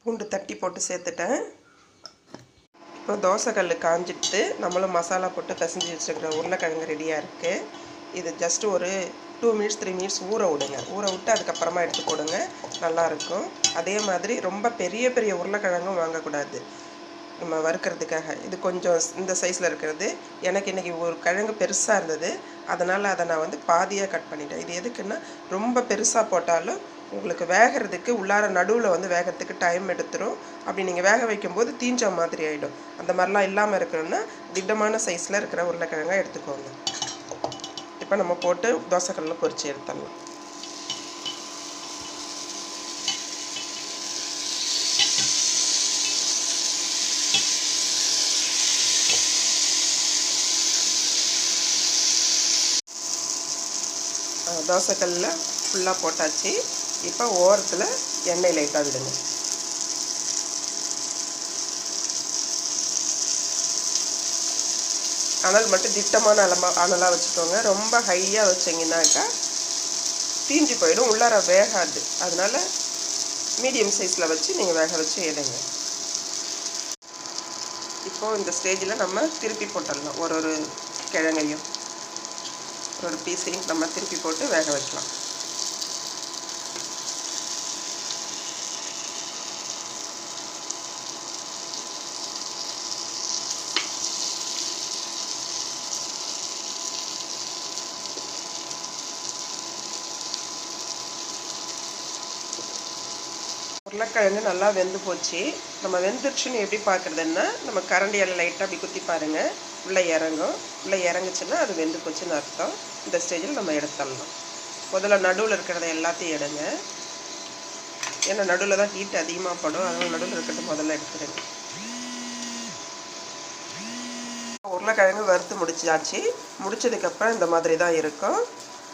பூண்டு தட்டி போட்டு சேர்த்துட்டேன். இப்போ தோசைக்கல் காஞ்சிட்டு நம்மளும் மசாலா போட்டு பிசைஞ்சு வச்சுருக்கிற உருளைக்கிழங்கு ரெடியாக இருக்குது. இது ஜஸ்ட்டு ஒரு 2 மினிட்ஸ் 3 மினிட்ஸ் ஊற விடுங்க. ஊற விட்டு அதுக்கப்புறமா எடுத்து போடுங்க, நல்லாயிருக்கும். அதே மாதிரி ரொம்ப பெரிய பெரிய உருளைக்கிழங்கும் வாங்கக்கூடாது நம்ம வறுக்கிறதுக்காக. இது கொஞ்சம் இந்த சைஸில் இருக்கிறது. எனக்கு இன்றைக்கி ஒரு கிழங்கு பெருசாக இருந்தது, அதனால் அதை நான் வந்து பாதியாக கட் பண்ணிட்டேன். இது எதுக்குன்னா ரொம்ப பெருசாக போட்டாலும் உங்களுக்கு வேகிறதுக்கு உள்ளார நடுவில் வந்து வேகிறதுக்கு டைம் எடுத்துரும். அப்படி நீங்கள் வேக வைக்கும்போது தீஞ்ச மாதிரி ஆகிடும். அந்த மாதிரிலாம் இல்லாமல் இருக்கணும்னா திட்டமான சைஸில் இருக்கிற உருளைக்கிழங்காக எடுத்துக்கோங்க. இப்போ நம்ம போட்டு தோசைக்கல்லில் பொரித்து எடுத்துடலாம். தோசைக்கல்லில் ஃபுல்லாக போட்டாச்சு. இப்போ ஓரத்தில் எண்ணெய் லைட்டாக விடுங்க. அனல் மட்டும் திட்டமான அனலாக வச்சுக்கோங்க. ரொம்ப ஹையாக வச்சிங்கன்னாக்கா தீஞ்சு போயிடும், உள்ளார வேகாது. அதனால் மீடியம் சைஸில் வச்சு நீங்கள் வேக வச்சு எடுங்க. இப்போது இந்த ஸ்டேஜில் நம்ம திருப்பி போட்டுடலாம். ஒரு கிழங்கையும் ஒரு பீஸையும் நம்ம திருப்பி போட்டு வேக வைக்கலாம். உருளைக்கிழங்கு நல்லா வெந்து போச்சு. நம்ம வெந்துருச்சுன்னு எப்படி பார்க்குறதுன்னா, நம்ம கரண்டியால் லைட்டாக அப்படி குத்தி பாருங்கள், உள்ளே இறங்கும். உள்ளே இறங்குச்சுன்னா அது வெந்து போச்சுன்னு அர்த்தம். இந்த ஸ்டேஜில் நம்ம எடுத்துடலாம். முதல்ல நடுவில் இருக்கிறத எல்லாத்தையும் எடுங்க. ஏன்னா நடுவில் தான் ஹீட் அதிகமாக படும், அதனால் நடுவில் இருக்கிறது முதல்ல எடுத்துடுங்க. உருளைக்கிழங்கு வறுத்து முடிச்சாச்சு. முடிச்சதுக்கப்புறம் இந்த மாதிரி தான் இருக்கும்.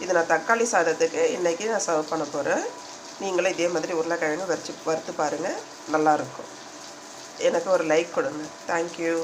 இது நான் தக்காளி சாதத்துக்கு இன்றைக்கி நான் சர்வ் பண்ண போகிறேன். நீங்களும் இதே மாதிரி உருளைக்கிழங்கு வறுத்து பாருங்கள், நல்லாயிருக்கும். எனக்கு ஒரு லைக் கொடுங்க. தேங்க்யூ.